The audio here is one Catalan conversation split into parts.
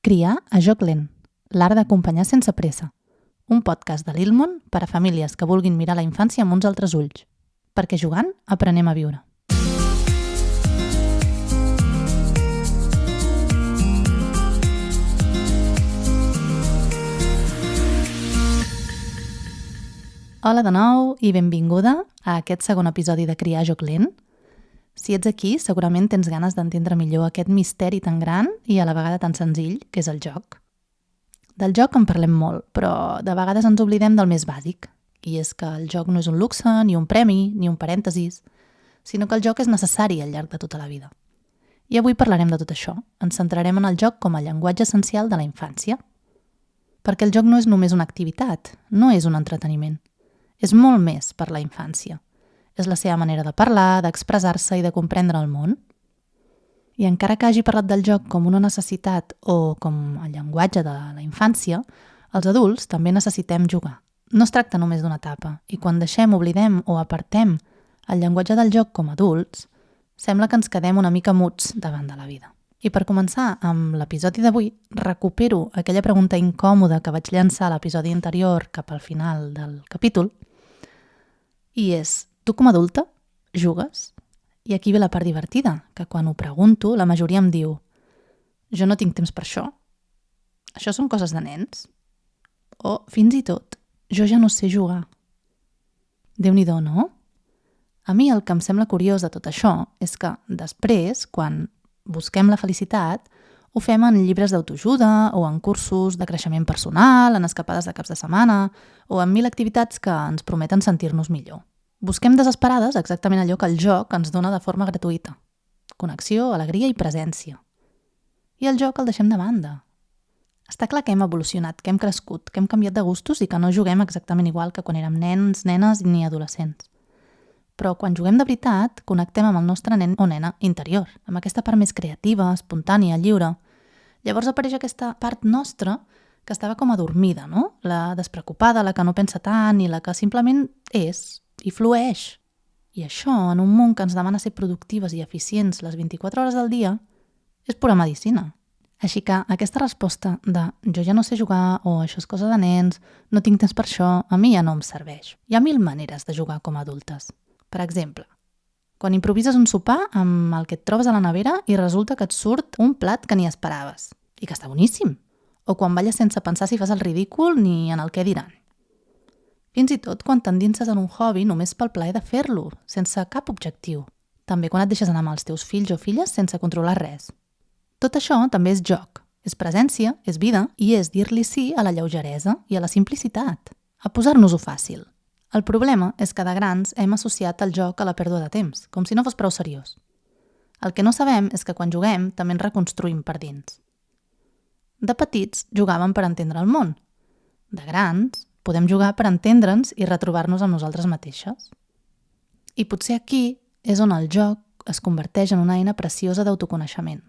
Criar a joc lent, l'art d'acompanyar sense pressa. Un podcast de l'Ilmon per a famílies que vulguin mirar la infància amb uns altres ulls. Perquè jugant aprenem a viure. Hola de nou i benvinguda a aquest segon episodi de Criar a joc lent. Si ets aquí, segurament tens ganes d'entendre millor aquest misteri tan gran i a la vegada tan senzill que és el joc. Del joc en parlem molt, però de vegades ens oblidem del més bàsic. I és que el joc no és un luxe, ni un premi, ni un parèntesis, sinó que el joc és necessari al llarg de tota la vida. I avui parlarem de tot això. Ens centrarem en el joc com a llenguatge essencial de la infància. Perquè el joc no és només una activitat, no és un entreteniment. És molt més per la infància. És la seva manera de parlar, d'expressar-se i de comprendre el món. I encara que hagi parlat del joc com una necessitat o com el llenguatge de la infància, els adults també necessitem jugar. No es tracta només d'una etapa, i quan deixem, oblidem o apartem el llenguatge del joc com a adults, sembla que ens quedem una mica muts davant de la vida. I per començar amb l'episodi d'avui, recupero aquella pregunta incòmoda que vaig llançar a l'episodi anterior cap al final del capítol, i és: tu com a adulta jugues? I aquí ve la part divertida, que quan ho pregunto la majoria em diu: jo no tinc temps per això. Això són coses de nens. O fins i tot, jo ja no sé jugar. Déu-n'hi-do, no? A mi el que em sembla curiós de tot això és que després, quan busquem la felicitat, ho fem en llibres d'autoajuda o en cursos de creixement personal, en escapades de caps de setmana o en 1000 activitats que ens prometen sentir-nos millor. Busquem desesperades exactament allò que el joc ens dona de forma gratuïta. Connexió, alegria i presència. I el joc el deixem de banda. Està clar que hem evolucionat, que hem crescut, que hem canviat de gustos i que no juguem exactament igual que quan érem nens, nenes ni adolescents. Però quan juguem de veritat, connectem amb el nostre nen o nena interior, amb aquesta part més creativa, espontània, lliure. Llavors apareix aquesta part nostra que estava com adormida, no? La despreocupada, la que no pensa tant i la que simplement és i flueix. I això, en un món que ens demana ser productives i eficients les 24 hores del dia, és pura medicina. Així que aquesta resposta de jo ja no sé jugar o això és cosa de nens, no tinc temps per això, a mi ja no em serveix. Hi ha 1000 maneres de jugar com a adultes. Per exemple, quan improvises un sopar amb el que et trobes a la nevera i resulta que et surt un plat que ni esperaves i que està boníssim. O quan balles sense pensar si fas el ridícul ni en el què diran. Fins i tot quan t'endinses en un hobby només pel plaer de fer-lo, sense cap objectiu. També quan et deixes anar amb els teus fills o filles sense controlar res. Tot això també és joc, és presència, és vida i és dir-li sí a la lleugeresa i a la simplicitat, a posar-nos-ho fàcil. El problema és que de grans hem associat el joc a la pèrdua de temps, com si no fos prou seriós. El que no sabem és que quan juguem també ens reconstruïm per dins. De petits jugàvem per entendre el món. De grans podem jugar per entendre'ns i retrobar-nos amb nosaltres mateixes. I potser aquí és on el joc es converteix en una eina preciosa d'autoconeixement.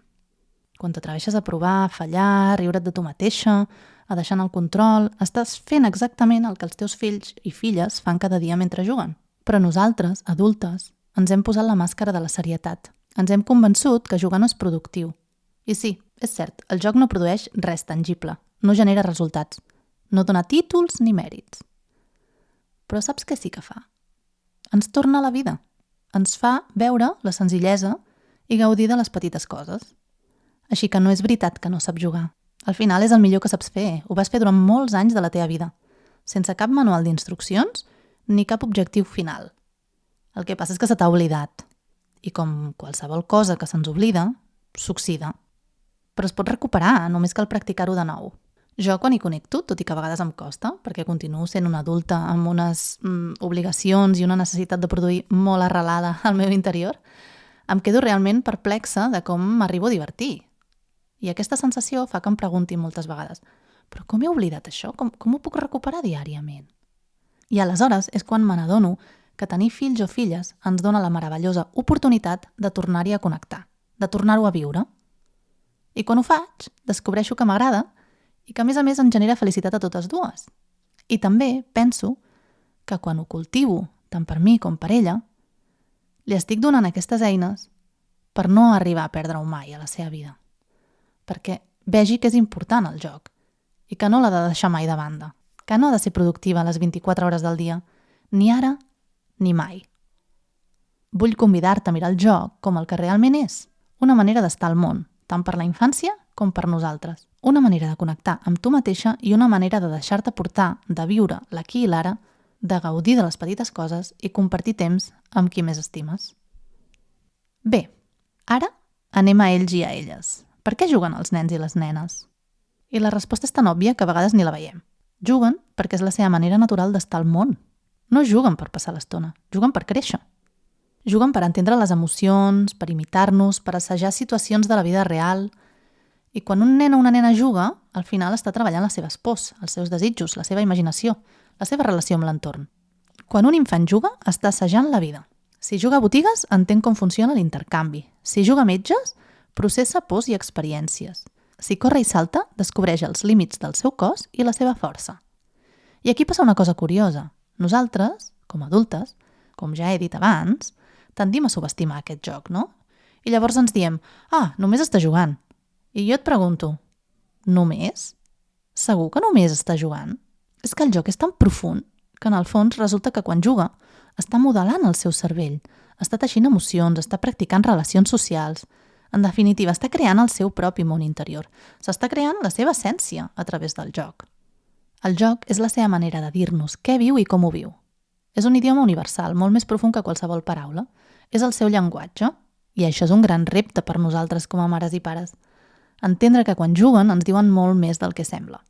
Quan t'atreveixes a provar, a fallar, a riure't de tu mateixa, a deixar el control, estàs fent exactament el que els teus fills i filles fan cada dia mentre juguen. Però nosaltres, adultes, ens hem posat la màscara de la serietat. Ens hem convençut que jugar no és productiu. I sí, és cert, el joc no produeix res tangible, no genera resultats, no dona títols ni mèrits. Però saps què sí que fa? Ens torna a la vida. Ens fa veure la senzillesa i gaudir de les petites coses. Així que no és veritat que no saps jugar. Al final és el millor que saps fer. Ho vas fer durant molts anys de la teva vida, sense cap manual d'instruccions ni cap objectiu final. El que passa és que se t'ha oblidat. I com qualsevol cosa que se'ns oblida, s'oxida. Però es pot recuperar, només cal practicar-ho de nou. Jo quan hi connecto, tot i que a vegades em costa, perquè continuo sent una adulta amb unes obligacions i una necessitat de produir molt arrelada al meu interior, em quedo realment perplexa de com m'arribo a divertir. I aquesta sensació fa que em pregunti moltes vegades: però com he oblidat això? Com ho puc recuperar diàriament? I aleshores és quan me n'adono que tenir fills o filles ens dona la meravellosa oportunitat de tornar-hi a connectar, de tornar-ho a viure. I quan ho faig, descobreixo que m'agrada i que a més em genera felicitat a totes dues. I també penso que quan ho cultivo, tant per mi com per ella, li estic donant aquestes eines per no arribar a perdre-ho mai a la seva vida. Perquè vegi que és important el joc i que no l'ha de deixar mai de banda, que no ha de ser productiva a les 24 hores del dia, ni ara ni mai. Vull convidar-te a mirar el joc com el que realment és, una manera d'estar al món, tant per la infància com per nosaltres. Una manera de connectar amb tu mateixa i una manera de deixar-te portar, de viure l'aquí i l'ara, de gaudir de les petites coses i compartir temps amb qui més estimes. Bé, ara anem a ells i a elles. Per què juguen els nens i les nenes? I la resposta és tan òbvia que a vegades ni la veiem. Juguen perquè és la seva manera natural d'estar al món. No juguen per passar l'estona, juguen per créixer. Juguen per entendre les emocions, per imitar-nos, per assajar situacions de la vida real. I quan un nen o una nena juga, al final està treballant les seves pors, els seus desitjos, la seva imaginació, la seva relació amb l'entorn. Quan un infant juga, està assajant la vida. Si juga a botigues, entén com funciona l'intercanvi. Si juga a metges, processa pors i experiències. Si corre i salta, descobreix els límits del seu cos i la seva força. I aquí passa una cosa curiosa. Nosaltres, com a adultes, com ja he dit abans, tendim a subestimar aquest joc, no? I llavors ens diem, només està jugant. I jo et pregunto, només? Segur que només està jugant? És que el joc és tan profund que en el fons resulta que quan juga està modelant el seu cervell, està teixint emocions, està practicant relacions socials. En definitiva, està creant el seu propi món interior. S'està creant la seva essència a través del joc. El joc és la seva manera de dir-nos què viu i com ho viu. És un idioma universal, molt més profund que qualsevol paraula. És el seu llenguatge. I això és un gran repte per nosaltres com a mares i pares. Entendre que quan juguen ens diuen molt més del que sembla.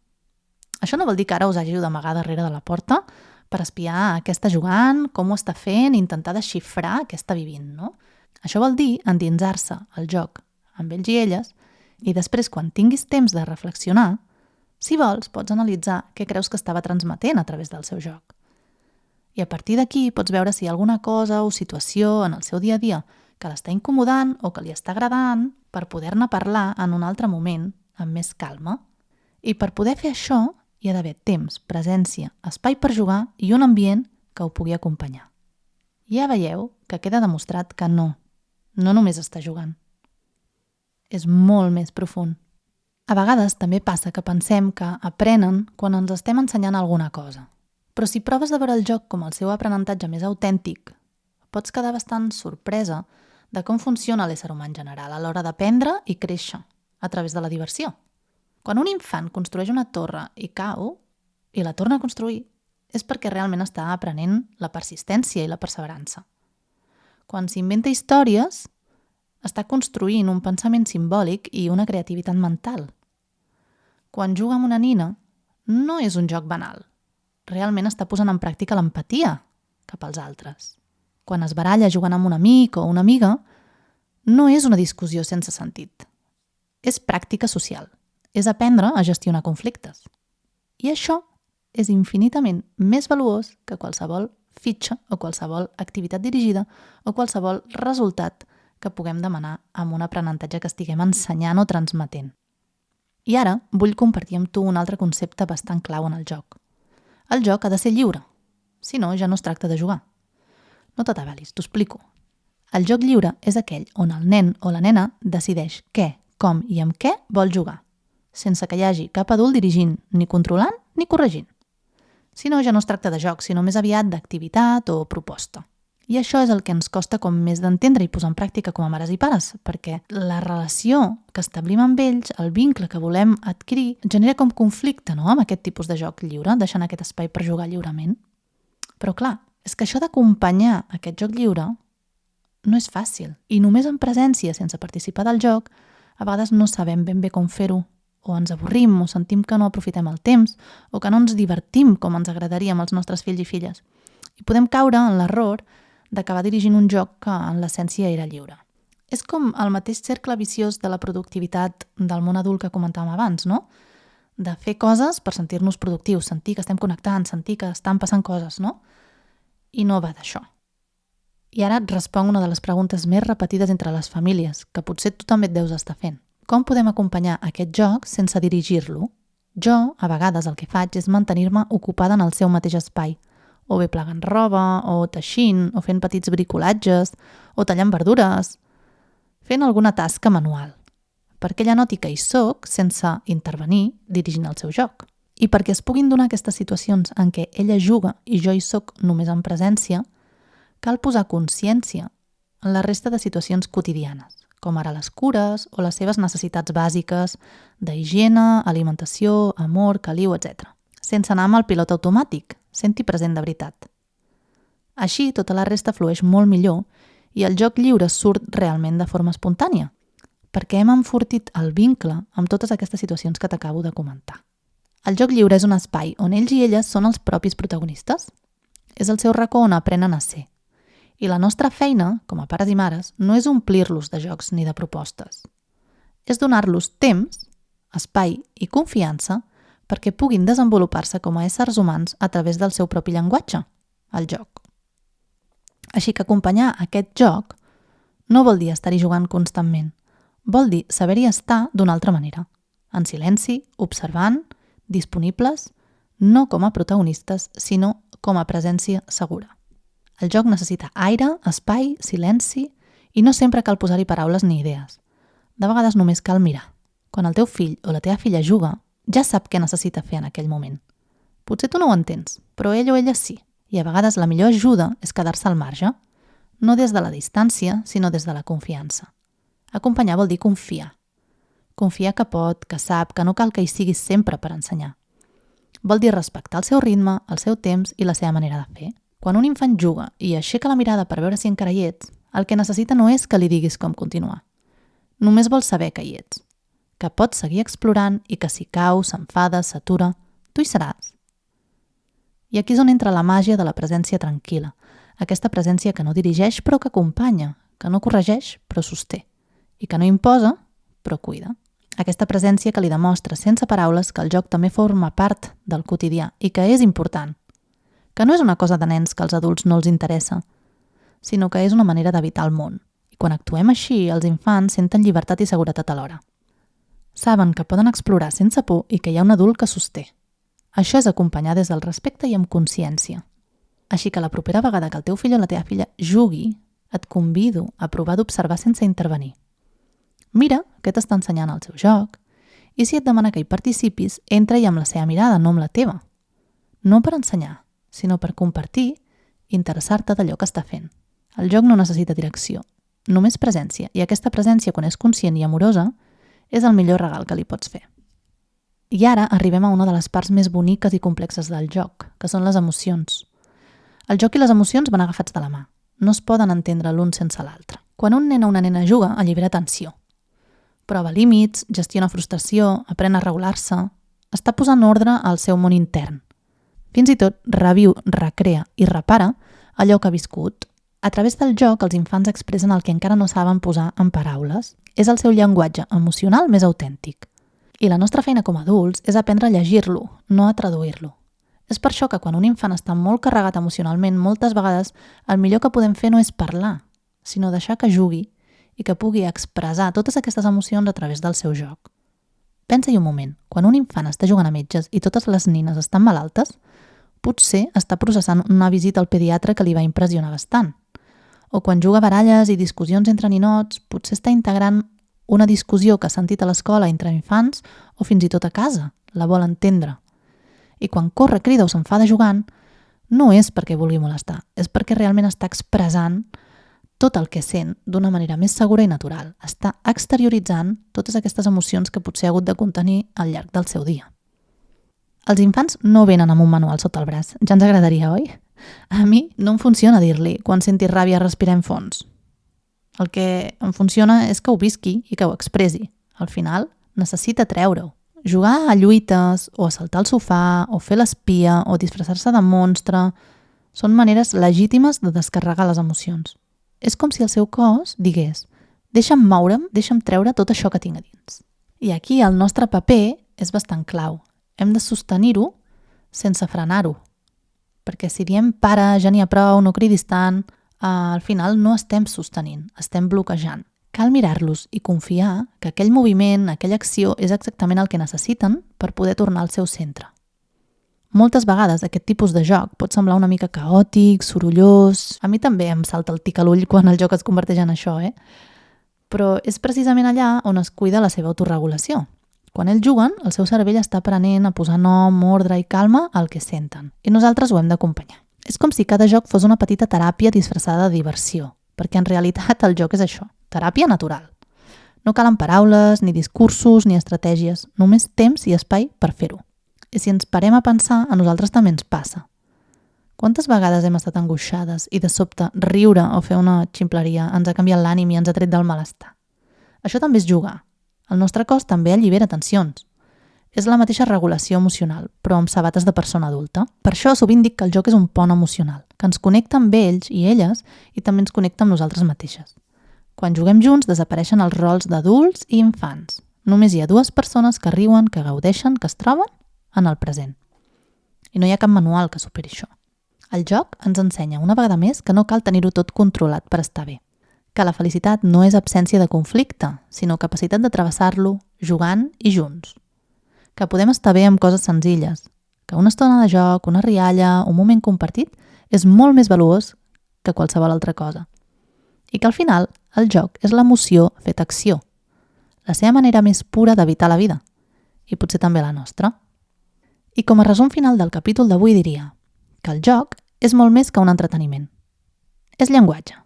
Això no vol dir que ara us hàgiu d'amagar darrere de la porta per espiar què està jugant, com ho està fent, intentar desxifrar què està vivint, no? Això vol dir endinsar-se al joc amb ells i elles i després, quan tinguis temps de reflexionar, si vols, pots analitzar què creus que estava transmetent a través del seu joc. I a partir d'aquí pots veure si hi ha alguna cosa o situació en el seu dia a dia que l'està incomodant o que li està agradant per poder-ne parlar en un altre moment, amb més calma. I per poder fer això hi ha d'haver temps, presència, espai per jugar i un ambient que ho pugui acompanyar. Ja veieu que queda demostrat que no només està jugant. És molt més profund. A vegades també passa que pensem que aprenen quan ens estem ensenyant alguna cosa. Però si proves de veure el joc com el seu aprenentatge més autèntic, pots quedar bastant sorpresa de com funciona l'ésser humà en general a l'hora d'aprendre i créixer a través de la diversió. Quan un infant construeix una torre i cau i la torna a construir, és perquè realment està aprenent la persistència i la perseverança. Quan s'inventa històries, està construint un pensament simbòlic i una creativitat mental. Quan juga amb una nina, no és un joc banal. Realment està posant en pràctica l'empatia cap als altres. Quan es baralla jugant amb un amic o una amiga, no és una discussió sense sentit. És pràctica social. És aprendre a gestionar conflictes. I això és infinitament més valuós que qualsevol fitxa o qualsevol activitat dirigida o qualsevol resultat que puguem demanar amb un aprenentatge que estiguem ensenyant o transmetent. I ara vull compartir amb tu un altre concepte bastant clau en el joc. El joc ha de ser lliure, si no ja no es tracta de jugar. No t'atabalis, t'ho explico. El joc lliure és aquell on el nen o la nena decideix què, com i amb què vol jugar, sense que hi hagi cap adult dirigint, ni controlant ni corregint. Si no, ja no es tracta de joc, sinó més aviat d'activitat o proposta. I això és el que ens costa com més d'entendre i posar en pràctica com a mares i pares, perquè la relació que establim amb ells, el vincle que volem adquirir, genera com conflicte, no?, amb aquest tipus de joc lliure, deixant aquest espai per jugar lliurement. Però clar, és que això d'acompanyar aquest joc lliure no és fàcil. I només en presència, sense participar del joc, a vegades no sabem ben bé com fer-ho, o ens avorrim, o sentim que no aprofitem el temps, o que no ens divertim com ens agradaria amb els nostres fills i filles. I podem caure en l'error d'acabar dirigint un joc que en l'essència era lliure. És com el mateix cercle viciós de la productivitat del món adult que comentàvem abans, no? De fer coses per sentir-nos productius, sentir que estem connectant, sentir que estan passant coses, no? I no va d'això. I ara et responc una de les preguntes més repetides entre les famílies, que potser tu també et deus estar fent. Com podem acompanyar aquest joc sense dirigir-lo? Jo, a vegades, el que faig és mantenir-me ocupada en el seu mateix espai, o bé plegant roba, o teixint, o fent petits bricolatges, o tallant verdures, fent alguna tasca manual. perquè ella noti que hi soc sense intervenir dirigint el seu joc. I perquè es puguin donar aquestes situacions en què ella juga i jo hi soc només en presència, cal posar consciència en la resta de situacions quotidianes, com ara les cures o les seves necessitats bàsiques d'higiene, alimentació, amor, caliu, etc. Sense anar amb el pilot automàtic, senti present de veritat. Així, tota la resta flueix molt millor i el joc lliure surt realment de forma espontània, perquè hem enfortit el vincle amb totes aquestes situacions que t'acabo de comentar. El joc lliure és un espai on ells i elles són els propis protagonistes. És el seu racó on aprenen a ser. I la nostra feina, com a pares i mares, no és omplir-los de jocs ni de propostes. És donar-los temps, espai i confiança perquè puguin desenvolupar-se com a éssers humans a través del seu propi llenguatge, el joc. Així que acompanyar aquest joc no vol dir estar-hi jugant constantment. Vol dir saber-hi estar d'una altra manera, en silenci, observant, disponibles, no com a protagonistes, sinó com a presència segura. El joc necessita aire, espai, silenci i no sempre cal posar-hi paraules ni idees. De vegades només cal mirar. Quan el teu fill o la teva filla juga, ja sap què necessita fer en aquell moment. Potser tu no ho entens, però ell o ella sí. I a vegades la millor ajuda és quedar-se al marge, no des de la distància, sinó des de la confiança. Acompanyar vol dir confiar. Confiar que pot, que sap, que no cal que hi siguis sempre per ensenyar. Vol dir respectar el seu ritme, el seu temps i la seva manera de fer. Quan un infant juga i aixeca la mirada per veure si encara hi ets, el que necessita no és que li diguis com continuar. Només vol saber que hi ets, que pots seguir explorant i que si cau, s'enfada, s'atura, tu hi seràs. I aquí és on entra la màgia de la presència tranquil·la, aquesta presència que no dirigeix però que acompanya, que no corregeix però sosté, i que no imposa però cuida. Aquesta presència que li demostra sense paraules que el joc també forma part del quotidià i que és important, que no és una cosa de nens que als adults no els interessa, sinó que és una manera d'habitar el món. I quan actuem així, els infants senten llibertat i seguretat alhora. Saben que poden explorar sense por i que hi ha un adult que sosté. Això és acompanyar des del respecte i amb consciència. Així que la propera vegada que el teu fill o la teva filla jugui, et convido a provar d'observar sense intervenir. Mira què t'està ensenyant el seu joc i si et demana que hi participis, entra-hi amb la seva mirada, no amb la teva. No per ensenyar, sinó per compartir i interessar-te d'allò que està fent. El joc no necessita direcció, només presència, i aquesta presència, quan és conscient i amorosa, és el millor regal que li pots fer. I ara arribem a una de les parts més boniques i complexes del joc, que són les emocions. El joc i les emocions van agafats de la mà. No es poden entendre l'un sense l'altre. Quan un nen o una nena juga, allibera tensió. Prova límits, gestiona frustració, aprèn a regular-se, està posant ordre al seu món intern. Fins i tot reviu, recrea i repara allò que ha viscut. A través del joc, els infants expressen el que encara no saben posar en paraules. És el seu llenguatge emocional més autèntic. I la nostra feina com a adults és aprendre a llegir-lo, no a traduir-lo. És per això que quan un infant està molt carregat emocionalment, moltes vegades el millor que podem fer no és parlar, sinó deixar que jugui i que pugui expressar totes aquestes emocions a través del seu joc. Pensa-hi un moment, quan un infant està jugant a metges i totes les nines estan malaltes, potser està processant una visita al pediatre que li va impressionar bastant. O quan juga a baralles i discussions entre ninots, potser està integrant una discussió que ha sentit a l'escola entre infants o fins i tot a casa, la vol entendre. I quan corre, crida o s'enfada jugant, no és perquè vulgui molestar, és perquè realment està expressant tot el que sent d'una manera més segura i natural. Està exterioritzant totes aquestes emocions que potser ha hagut de contenir al llarg del seu dia. Els infants no venen amb un manual sota el braç. Ja ens agradaria, oi? A mi no em funciona dir-li quan senti ràbia respirem fons. El que em funciona és que ho visqui i que ho expressi. Al final necessita treure-ho. Jugar a lluites o a saltar al sofà o fer l'espia o disfressar-se de monstre són maneres legítimes de descarregar les emocions. És com si el seu cos digués deixa'm moure'm, deixa'm treure tot això que tinc a dins. I aquí el nostre paper és bastant clau. Hem de sostenir-ho sense frenar-ho. Perquè si diem para, ja n'hi ha prou, no cridis tant, al final no estem sostenint, estem bloquejant. Cal mirar-los i confiar que aquell moviment, aquella acció és exactament el que necessiten per poder tornar al seu centre. Moltes vegades aquest tipus de joc pot semblar una mica caòtic, sorollós. A mi també em salta el tic a l'ull quan el joc es converteix en això, Però és precisament allà on es cuida la seva autorregulació. Quan ells juguen, el seu cervell està aprenent a posar nom, ordre i calma al que senten, i nosaltres ho hem d'acompanyar. És com si cada joc fos una petita teràpia disfressada de diversió, perquè en realitat el joc és això, teràpia natural. No calen paraules, ni discursos, ni estratègies, només temps i espai per fer-ho. I si ens parem a pensar, a nosaltres també ens passa. Quantes vegades hem estat angoixades i de sobte riure o fer una ximpleria ens ha canviat l'ànim i ens ha tret del malestar? Això també és jugar. El nostre cos també allibera tensions. És la mateixa regulació emocional, però amb sabates de persona adulta. Per això sovint dic que el joc és un pont emocional, que ens connecta amb ells i elles i també ens connecta amb nosaltres mateixes. Quan juguem junts desapareixen els rols d'adults i infants. Només hi ha dues persones que riuen, que gaudeixen, que es troben en el present. I no hi ha cap manual que superi això. El joc ens ensenya una vegada més que no cal tenir-ho tot controlat per estar bé. Que la felicitat no és absència de conflicte, sinó capacitat de travessar-lo jugant i junts. Que podem estar bé amb coses senzilles. Que una estona de joc, una rialla, un moment compartit és molt més valuós que qualsevol altra cosa. I que al final el joc és l'emoció feta acció. La seva manera més pura d'evitar la vida. I potser també la nostra. I com a resum final del capítol d'avui diria que el joc és molt més que un entreteniment. És llenguatge,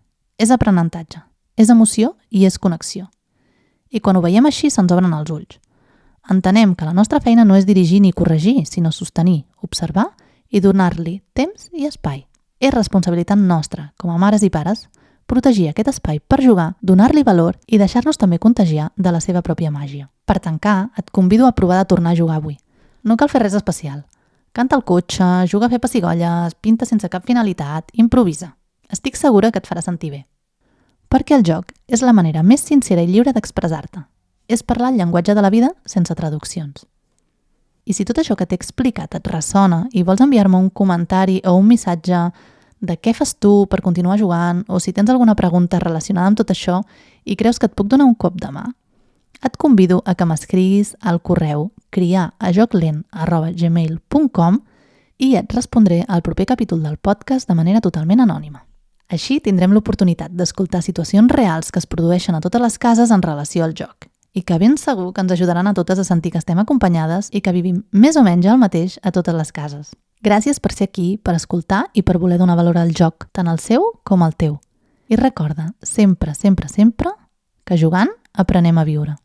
és aprenentatge, és emoció i és connexió. I quan ho veiem així se'ns obren els ulls. Entenem que la nostra feina no és dirigir ni corregir, sinó sostenir, observar i donar-li temps i espai. És responsabilitat nostra, com a mares i pares, protegir aquest espai per jugar, donar-li valor i deixar-nos també contagiar de la seva pròpia màgia. Per tancar, et convido a provar de tornar a jugar avui. No cal fer res especial. Canta al cotxe, juga a fer pessigolles, pinta sense cap finalitat, improvisa. Estic segura que et farà sentir bé. Perquè el joc és la manera més sincera i lliure d'expressar-te. És parlar el llenguatge de la vida sense traduccions. I si tot això que t'he explicat et ressona i vols enviar-me un comentari o un missatge de què fas tu per continuar jugant o si tens alguna pregunta relacionada amb tot això i creus que et puc donar un cop de mà, et convido a que m'escriguis al correu criarajoclent@gmail.com i et respondré al proper capítol del podcast de manera totalment anònima. Així tindrem l'oportunitat d'escoltar situacions reals que es produeixen a totes les cases en relació al joc i que ben segur que ens ajudaran a totes a sentir que estem acompanyades i que vivim més o menys el mateix a totes les cases. Gràcies per ser aquí, per escoltar i per voler donar valor al joc, tant el seu com el teu. I recorda, sempre, sempre, sempre, que jugant aprenem a viure.